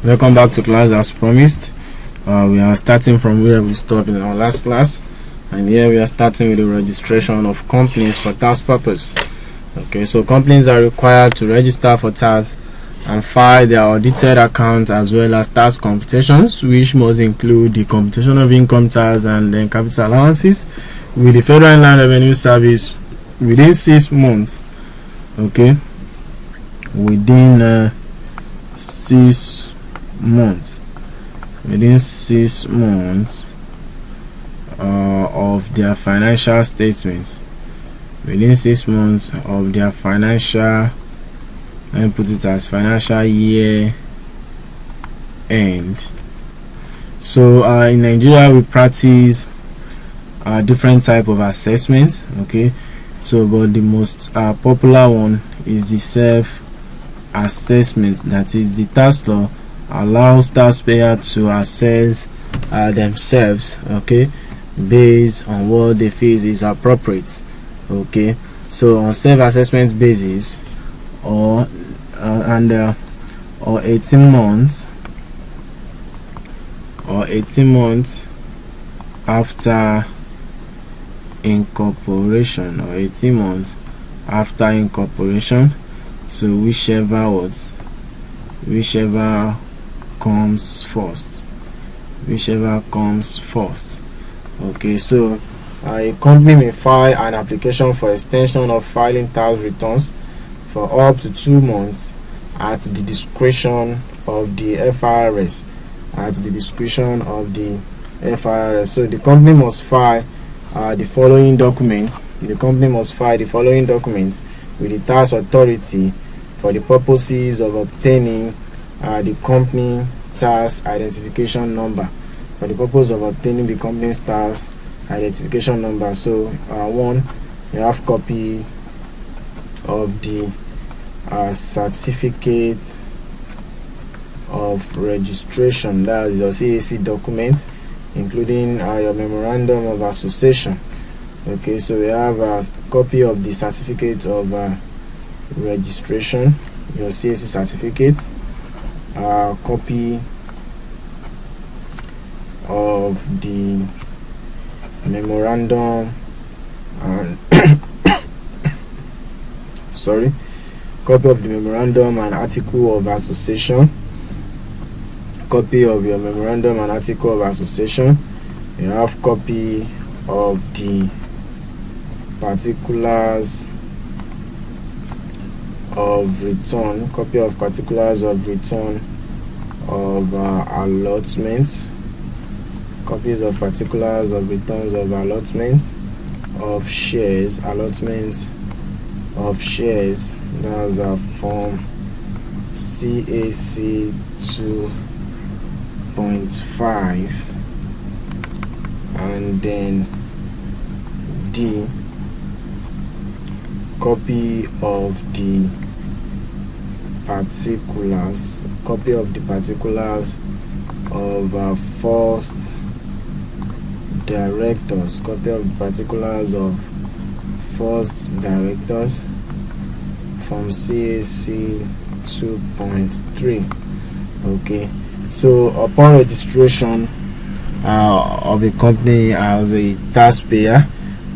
Welcome back to class as promised. We are starting from where we stopped in our last class, and here we are starting with the registration of companies for tax purpose. Okay, so companies are required to register for tax and file their audited accounts as well as tax computations, which must include the computation of income tax and then capital allowances with the Federal Inland Revenue Service within 6 months. Okay, within 6 months of their financial statements, within 6 months of their financial, let me put it as financial year end. So in Nigeria we practice different type of assessments. Okay, so but the most popular one is the self assessment. That is, the tax law allows taxpayer to assess themselves, okay, based on what they feel is appropriate. Okay, so on self-assessment basis or 18 months after incorporation, or 18 months after incorporation, so whichever comes first. Okay, so a company may file an application for extension of filing tax returns for up to 2 months at the discretion of the FIRS. So the company must file the following documents. The company must file the following documents with the tax authority for the purposes of obtaining the company tax identification number. For the purpose of obtaining the company's tax identification number. So one, you have copy of the certificate of registration, that is your CAC document, including your memorandum of association. Okay, so we have a copy of the certificate of registration, your CAC certificate, copy of the memorandum and copy of the memorandum and article of association. Copy of your memorandum and article of association. You have copy of the particulars of return, of allotments, copies of particulars of returns of allotments of shares, that's a form CAC 2.5, and then D, copy of the particulars of first directors, from CAC 2.3. okay, so upon registration of a company as a taxpayer,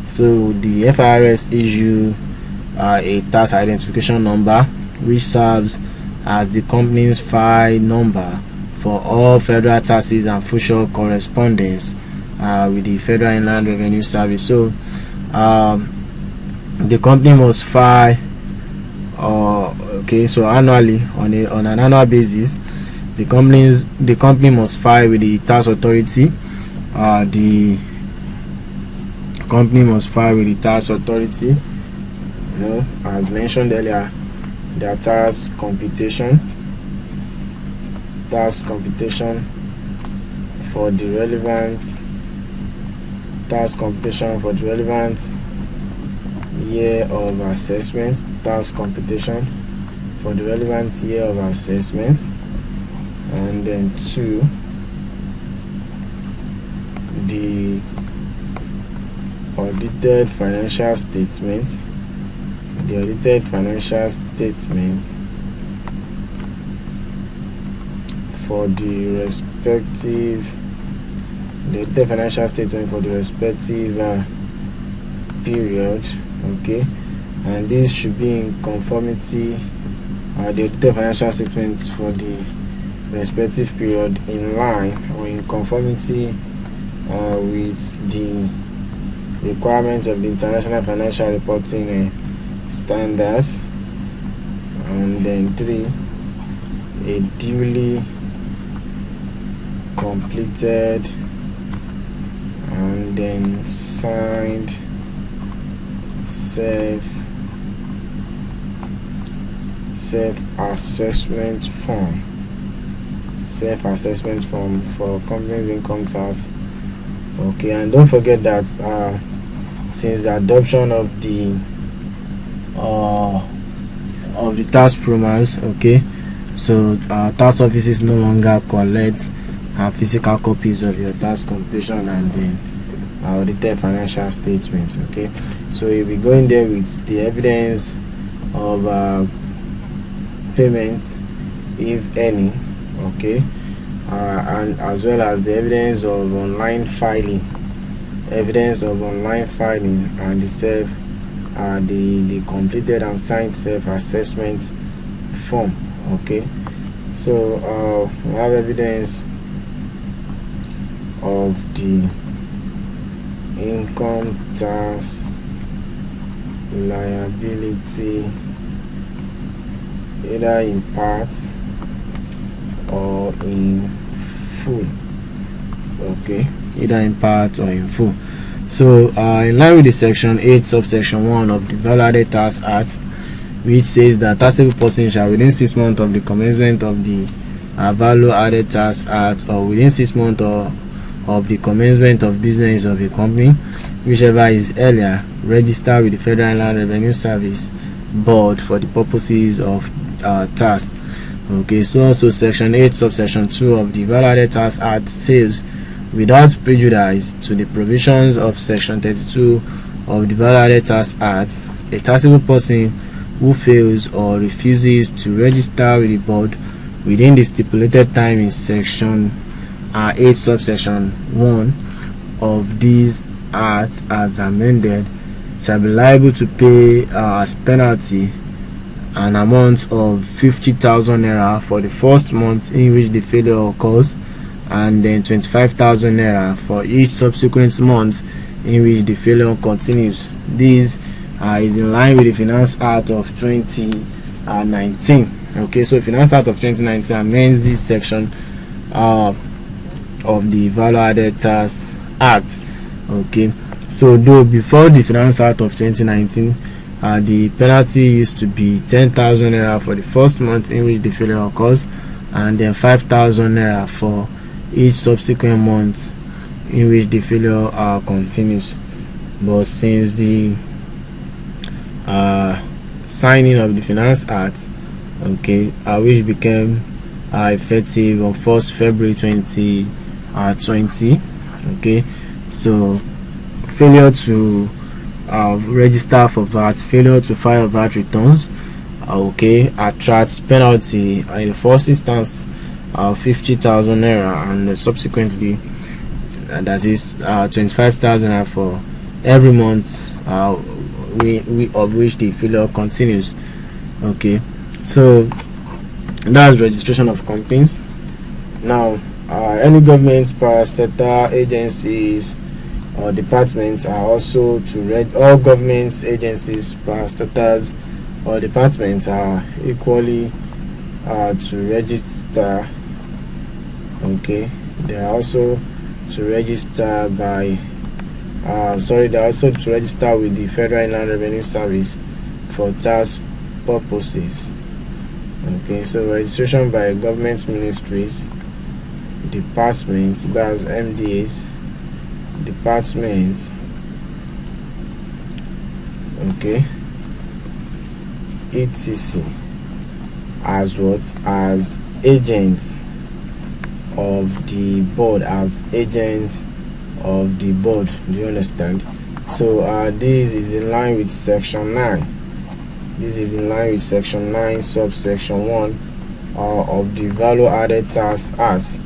so the FIRS issue a tax identification number, which serves as the company's file number for all federal taxes and future correspondence with the Federal Inland Revenue Service. So the company must file okay, so annually, on an annual basis, the company must file with the tax authority. The company must file with the tax authority, as mentioned earlier, their tax computation for the relevant year of assessment, and then 2, the audited financial statements for the respective the financial statement for the respective period. Okay, and this should be in conformity, the financial statements for the respective period in line or in conformity with the requirements of the international financial reporting standards. And then 3, a duly completed and then signed self-assessment form for company's income tax. Okay, and don't forget that since the adoption of the tax promise, okay, so tax offices no longer collect physical copies of your tax computation and then audited financial statements. Okay, so you'll be going there with the evidence of payments, if any, okay, and as well as the evidence of online filing and the completed and signed self-assessment form. Okay, so we have evidence of the income tax liability either in part or in full. Okay, either in part or in full. So in line with the section 8 subsection 1 of the Value-Added Tax Act, which says that taxable person shall within 6 months of the commencement of the Value-Added Tax Act or within 6 months of the commencement of business of a company, whichever is earlier, register with the Federal Inland Revenue Service Board for the purposes of tax. Okay, so section 8 subsection 2 of the Value-Added Tax Act says, without prejudice to the provisions of section 32 of the Value-Added Tax Act, a taxable person who fails or refuses to register with the board within the stipulated time in section 8 subsection 1 of these acts as amended shall be liable to pay as penalty an amount of 50,000 naira for the first month in which the failure occurs, and then 25,000 naira for each subsequent month in which the failure continues. This is in line with the Finance Act of 2019. Okay, so Finance Act of 2019 amends this section of the Value-Added Tax Act. Okay, so though before the Finance Act of 2019, the penalty used to be 10,000 naira for the first month in which the failure occurs, and then 5,000 naira for each subsequent month in which the failure continues. But since the signing of the Finance Act, okay, which became effective on 1st February 2020, okay, so failure to register for VAT, failure to file VAT returns, okay, attracts penalty in the first instance 50,000 naira, and subsequently that is 25,000 naira for every month of which the failure continues. Okay, so that's registration of companies. Now any government parastatal agencies or departments are also to read. All government agencies, parastatals or departments are equally to register. Okay, they are also to register by they are also to register with the Federal Inland Revenue Service for tax purposes. Okay, so registration by government ministries, departments, that's MDAs, departments, okay, etc., as what, as agents of the board, do you understand? So this is in line with section 9. This is in line with section 9 subsection 1 of the value added tax act,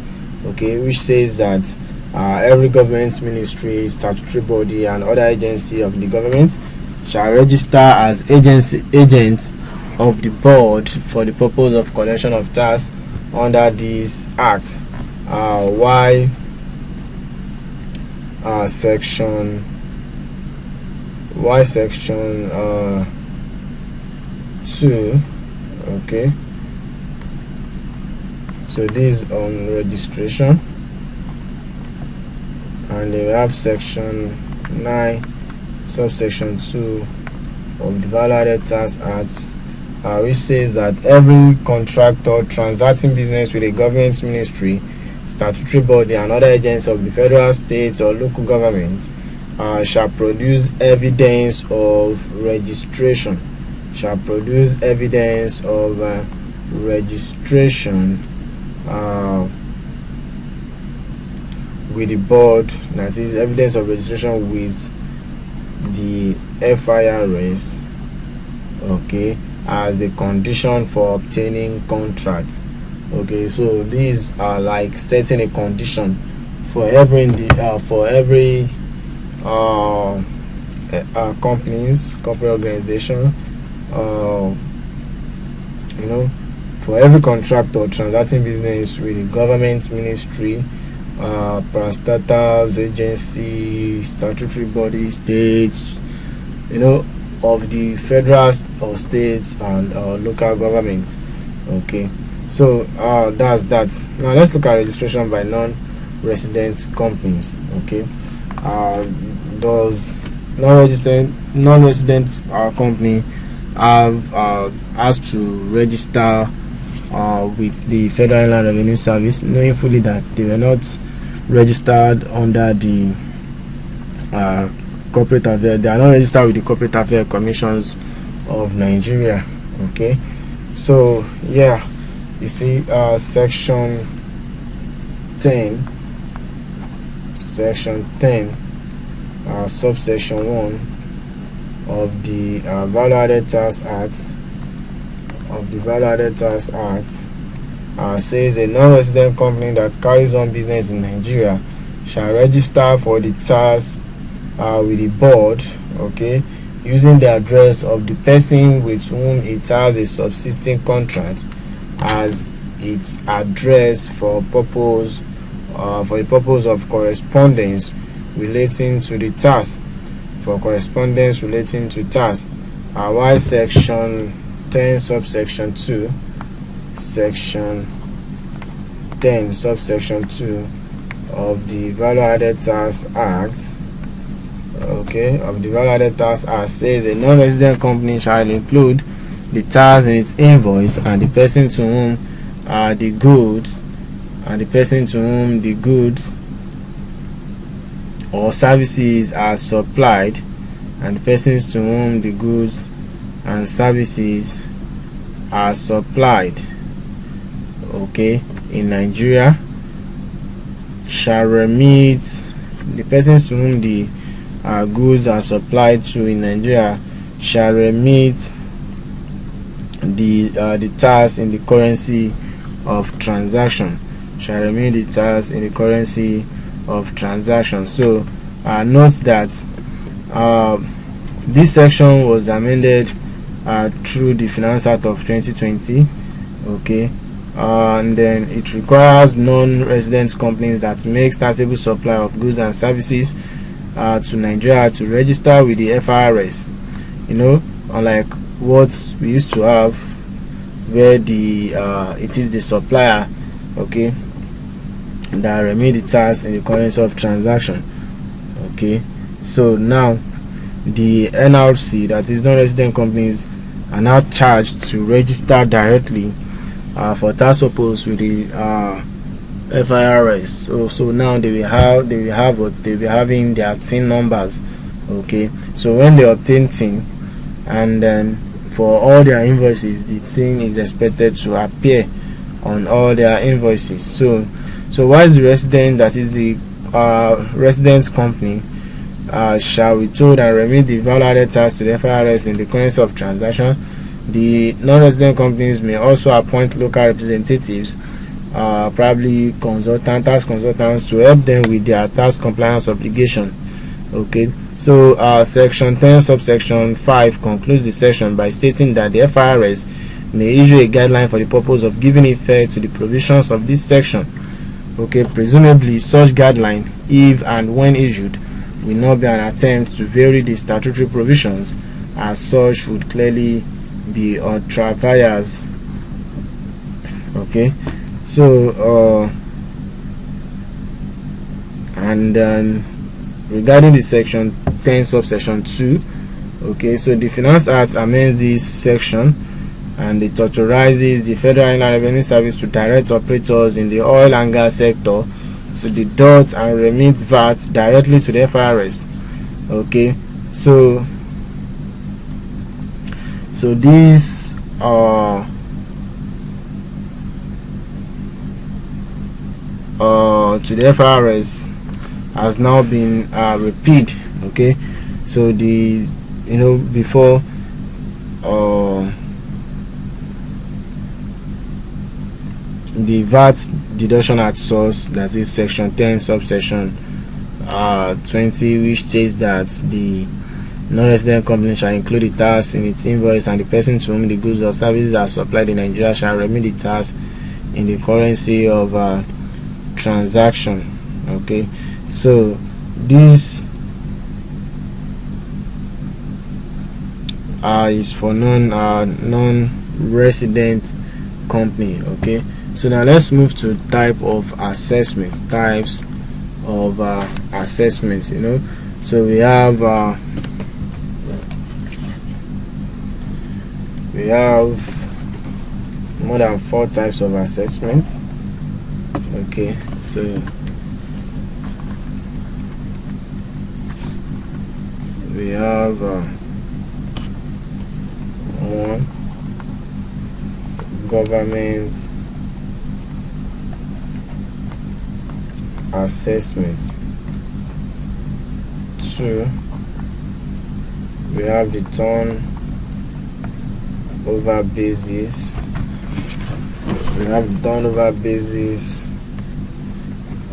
okay, which says that every government ministry, statutory body, and other agency of the government shall register as agents of the board for the purpose of collection of tax under this act. Why section 2, okay, so this is on registration, and then we have section 9 subsection 2 of the Value Added Tax Act, which says that every contractor transacting business with a government ministry, statutory body, and other agents of the federal, state, or local government shall produce evidence of registration. With the board, that is evidence of registration with the FIRS, okay, as a condition for obtaining contracts. Okay, so these are like setting a condition for every companies, corporate organization, for every contractor transacting business with the government ministry, parastatals, agency, statutory body, states, of the federal or states and local government. Okay, so that's that. Now let's look at registration by non-resident companies. Okay, does non-resident company has to register with the Federal Inland Revenue Service, knowing fully that they were not registered under the corporate affairs. They are not registered with the Corporate Affairs Commissions of Nigeria. Okay, so yeah, you see section 10 subsection 1 of the Value Added Tax Act says a non-resident company that carries on business in Nigeria shall register for the tax with the board, okay, using the address of the person with whom it has a subsisting contract as its address for the purpose of correspondence relating to the tax. While section 10 subsection 2 of the Value Added Tax Act, says a non-resident company shall include the tax in its invoice and the person to whom the goods or services are supplied, and the persons to whom the goods and services are supplied, okay, in Nigeria shall remit. The persons to whom the goods are supplied to in Nigeria shall remit the tax in the currency of transaction. So note that this section was amended through the Finance Act of 2020. Okay, and then it requires non-resident companies that make taxable supply of goods and services to Nigeria to register with the FIRS. Unlike what we used to have, where it is the supplier, okay, that remit the tax in the currency of transaction. Okay, so now the NRC, that is non-resident companies, are now charged to register directly for tax purpose with the FIRS. So now they will be having their TIN numbers. Okay, so when they obtain TIN, and then for all their invoices, the TIN is expected to appear on all their invoices. So while the resident, that is the resident company, shall be told and remit the value added tax to the FIRS in the currency of transaction, The non-resident companies may also appoint local representatives, probably tax consultants, to help them with their tax compliance obligation. Okay, so section 10 subsection 5 concludes the section by stating that the FIRS may issue a guideline for the purpose of giving effect to the provisions of this section. Okay, presumably such guideline, if and when issued, will not be an attempt to vary the statutory provisions, as such would clearly be ultra vires. Okay, so regarding the section 10 subsection 2, okay, so the Finance Act amends this section, and it authorizes the Federal Inland Revenue Service to direct operators in the oil and gas sector to deduct and remit VAT directly to the FIRS. Okay, so these to the FIRS has now been repeated. Okay, so before the VAT deduction at source, that is section 10 subsection 20, which states that the non-resident company shall include the tax in its invoice, and the person to whom the goods or services are supplied in Nigeria shall remit the tax in the currency of transaction. Okay, so this is for non-resident company. Okay, so now let's move to types of assessments. So we have more than 4 types of assessments. Okay, so we have 1, government assessment. 2, we have the turnover basis. We have the turnover basis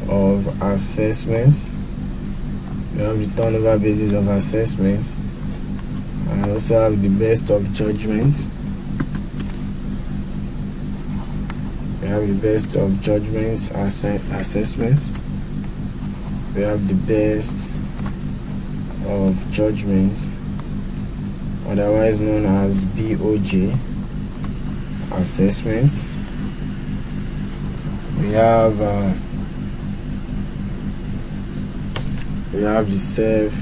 of assessments. We have the turnover basis of assessments, and I also have the best of judgment. We have the best of judgments assessment. We have the best of judgments, otherwise known as BOJ assessments. We have the self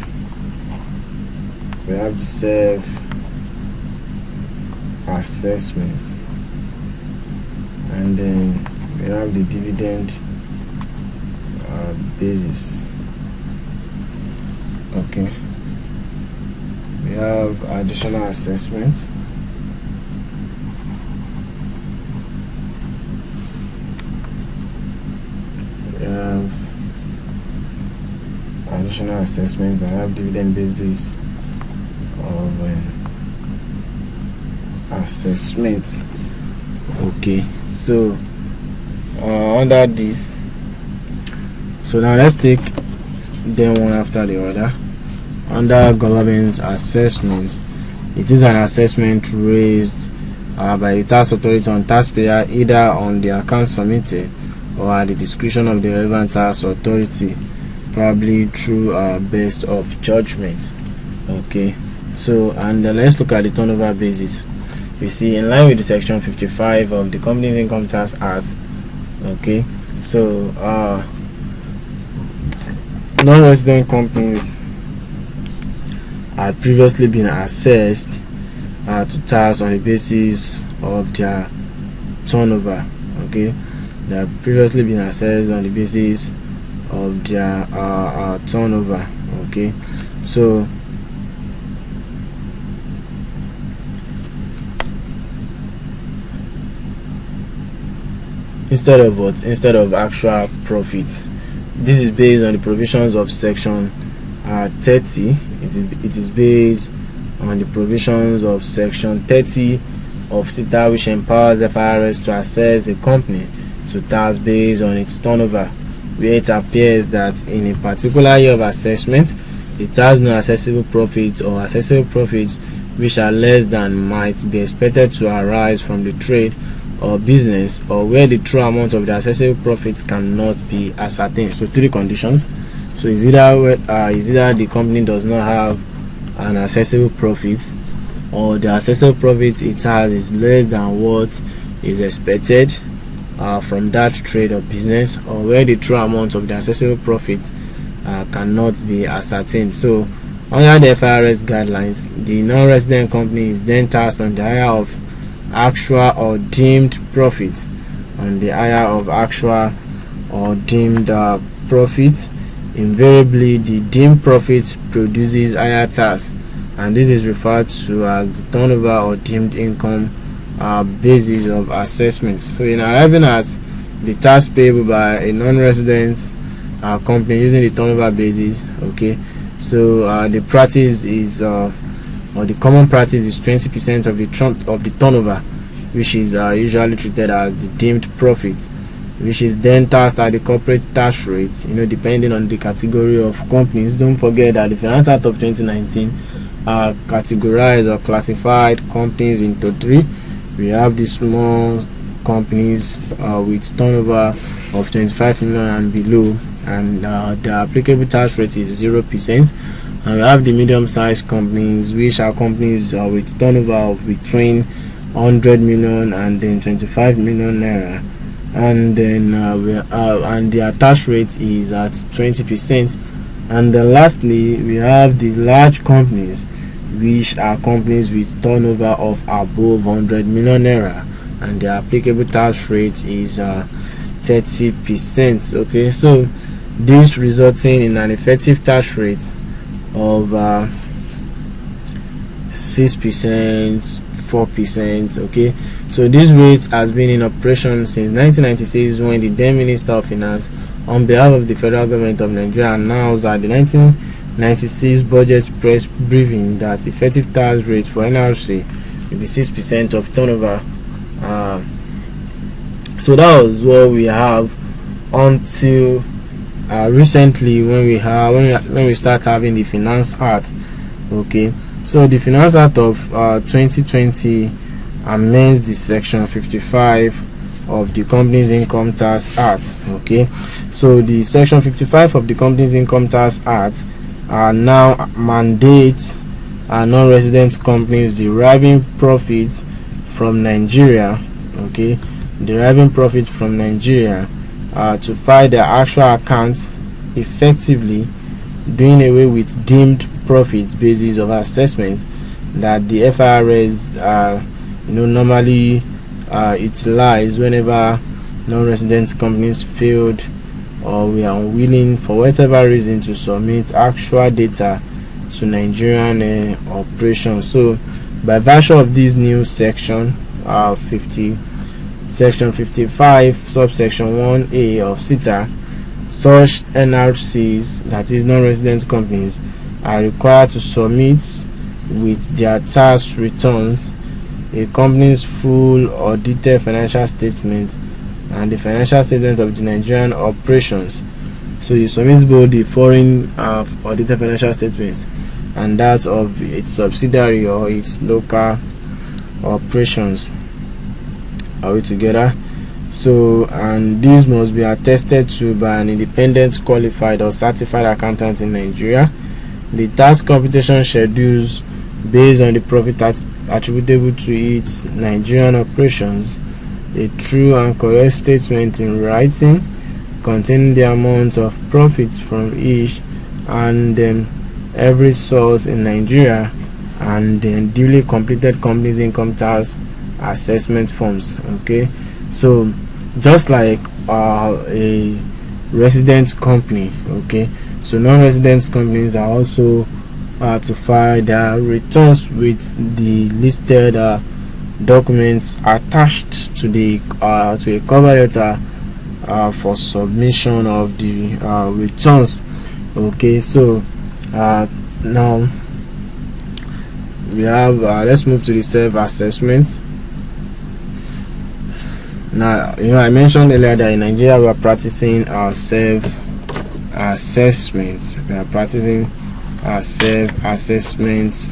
assessment, and then we have the dividend basis. Okay, we have additional assessments. We have additional assessments. I have dividend basis of assessment. Okay, so under this, so now let's take them one after the other. Under government assessment, it is an assessment raised by the tax authority on taxpayer, either on the account submitted or at the discretion of the relevant tax authority, probably through best of judgment. Okay, so let's look at the turnover basis. You see, in line with the section 55 of the Companies Income Tax Act. Okay, so non-resident companies had previously been assessed to tax on the basis of their turnover. Okay, they have previously been assessed on the basis of their turnover. Okay, so instead of actual profit. This is based on the provisions of section 30. It is based on the provisions of section 30 of Citn, which empowers FIRS to assess a company to tax based on its turnover, where it appears that in a particular year of assessment it has no assessable profits or assessable profits which are less than might be expected to arise from the trade or business, or where the true amount of the assessable profits cannot be ascertained. So 3 conditions. So is either the company does not have an assessable profit, or the assessable profit it has is less than what is expected from that trade or business, or where the true amount of the assessable profit cannot be ascertained. So under the FIRS guidelines, the non-resident company is then taxed on the higher of actual or deemed profits. On the higher of actual or deemed profits, invariably the deemed profit produces higher tax, and this is referred to as the turnover or deemed income basis of assessment. So in arriving at the tax payable by a non-resident company using the turnover basis, okay, so the practice is or the common practice is 20% of the turnover, which is usually treated as the deemed profit, which is then taxed at the corporate tax rate, depending on the category of companies. Don't forget that the Finance Act of 2019 categorized or classified companies into 3. We have the small companies with turnover of 25 million and below, and the applicable tax rate is 0%. And we have the medium-sized companies, which are companies with turnover of between 100 million and then 25 million naira, and then and their tax rate is at 20%. And then lastly, we have the large companies, which are companies with turnover of above 100 million naira, and the applicable tax rate is 30%. Okay, so this resulting in an effective tax rate of 6%, 4%. Okay, so this rate has been in operation since 1996, when the then Minister of Finance, on behalf of the federal government of Nigeria, announced at the 1996 budget press briefing that effective tax rate for NRC will be 6% of turnover. So that was what we have until recently, when we start having the Finance Act. Okay, so the Finance Act of 2020 amends the section 55 of the Companies Income Tax Act. Okay, so the section 55 of the Companies Income Tax Act now mandates non-resident companies deriving profits from Nigeria, okay, to file their actual accounts, effectively doing away with deemed profit basis of assessment that the FIRS normally utilize whenever non-resident companies failed or we are unwilling for whatever reason to submit actual data to Nigerian operations. So by virtue of this new section section 55 subsection 1A of Citn, such NRCs, that is non-resident companies, are required to submit with their tax returns a company's full audited financial statement and the financial statement of the Nigerian operations. So you submit both the foreign audited financial statements and that of its subsidiary or its local operations. Are we together? So, and this must be attested to by an independent, qualified or certified accountant in Nigeria. The tax computation schedules based on the profit attributable to its Nigerian operations, a true and correct statement in writing containing the amount of profits from each and every source in Nigeria, and then duly completed company's income tax assessment forms. Okay, so just like a resident company, okay, so non-resident companies are also to file their returns with the listed documents attached to the to a cover letter for submission of the returns. Okay, so now we have let's move to the self-assessment. Now, I mentioned earlier that in Nigeria we are practicing our self-assessment. We are practicing our self-assessment.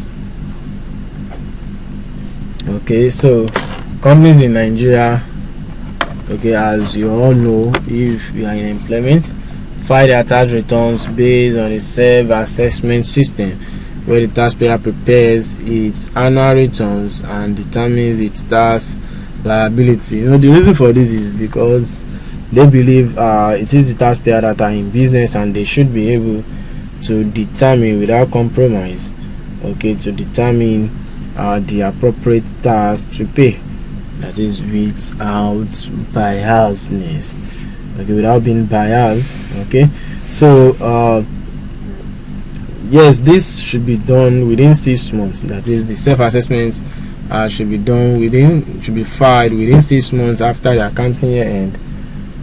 Okay, so companies in Nigeria, okay, as you all know, if you are in employment, file their tax returns based on a self-assessment system where the taxpayer prepares its annual returns and determines its tax liability. The reason for this is because they believe it is the taxpayer that are in business and they should be able to determine without compromise, okay, to determine the appropriate tax to pay, that is without biasness, okay, without being biased. Okay, so yes, this should be done within 6 months. That is, the self-assessment should be filed within 6 months after the accounting year end,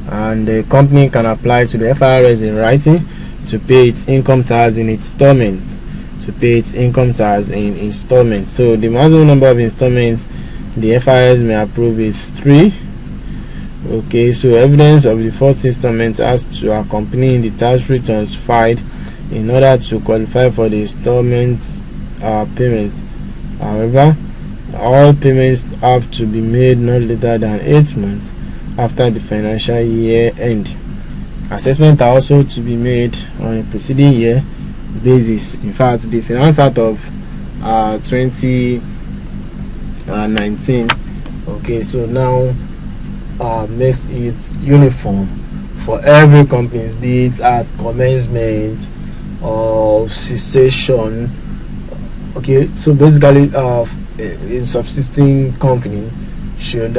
and the company can apply to the FIRS in writing to pay its income tax in installments. So the maximum number of installments the FIRS may approve is 3. Okay, so evidence of the first installment has to accompany the tax returns filed in order to qualify for the installment payment. However, all payments have to be made not later than 8 months after the financial year end. Assessments are also to be made on a preceding year basis. In fact, the Finance Act of 2019, okay, so now makes it uniform for every company, be it at commencement or cessation. Okay, so basically a subsisting company should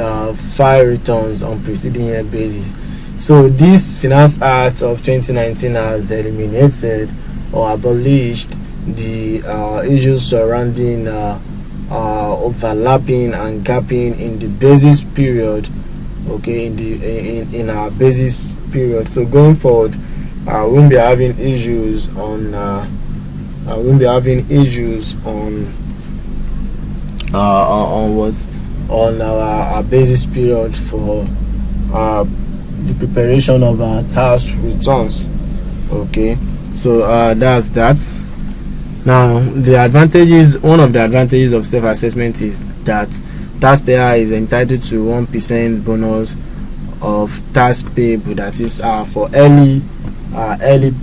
file returns on preceding year basis. So this Finance Act of 2019 has eliminated or abolished the issues surrounding overlapping and gapping in the basis period. Okay, in our basis period. So going forward, we won't be having issues on our basis period for the preparation of our tax returns. Okay, so that's that. Now, one of the advantages of self-assessment is that taxpayer is entitled to 1% bonus of tax payable, that is for early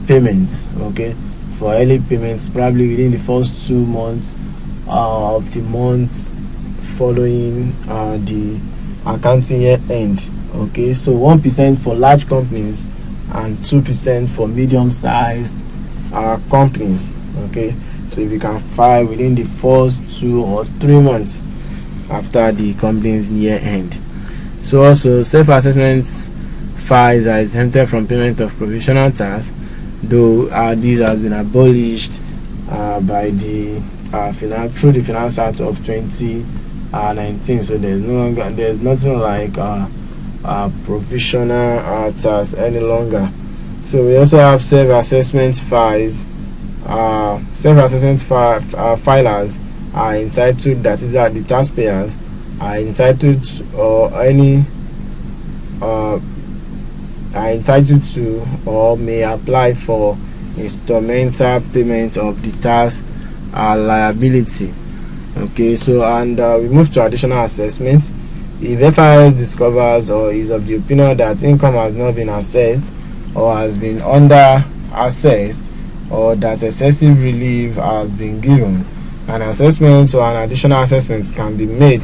payments. Okay, for early payments, probably within the first 2 months of the months following the accounting year end. Okay, so 1% for large companies and 2% for medium-sized companies. Okay, so if you can file within the first 2 or 3 months after the company's year end. So also, self-assessment files are exempted from payment of provisional tax, though this has been abolished by the through the Finance Act of 2019. So there's nothing like provisional tax any longer. So we also have self-assessment files. Self-assessment filers are entitled, that is that the taxpayers are entitled to or may apply for instrumental payment of the tax liability. Okay, so and we move to additional assessment. If FIS discovers or is of the opinion that income has not been assessed or has been under assessed, or that excessive relief has been given, an assessment or an additional assessment can be made.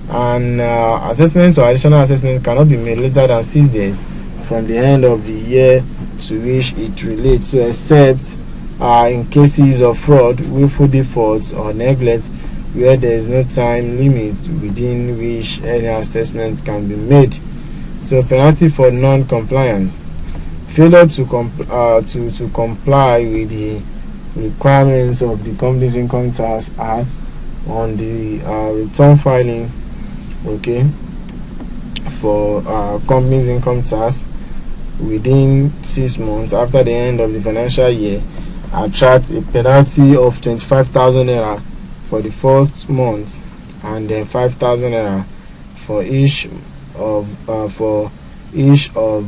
And assessment or additional assessment cannot be made later than 6 years from the end of the year to which it relates, so except in cases of fraud, willful defaults, or neglect, where there is no time limit within which any assessment can be made. So penalty for non-compliance: failure to comply with the requirements of the Companies Income Tax Act on the return filing, okay, for companies income tax within 6 months after the end of the financial year, attract a penalty of 25,000 naira for the first month and then 5,000 naira for each of for each of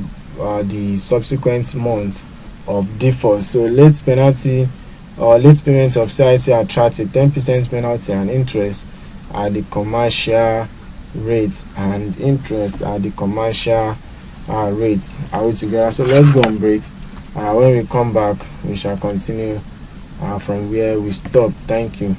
the subsequent month of default. So late penalty or late payment of CIT attracts a 10% penalty and interest at the commercial rate, and interest at the commercial rates. Are we together? So let's go on break. When we come back, we shall continue from where we stopped. Thank you.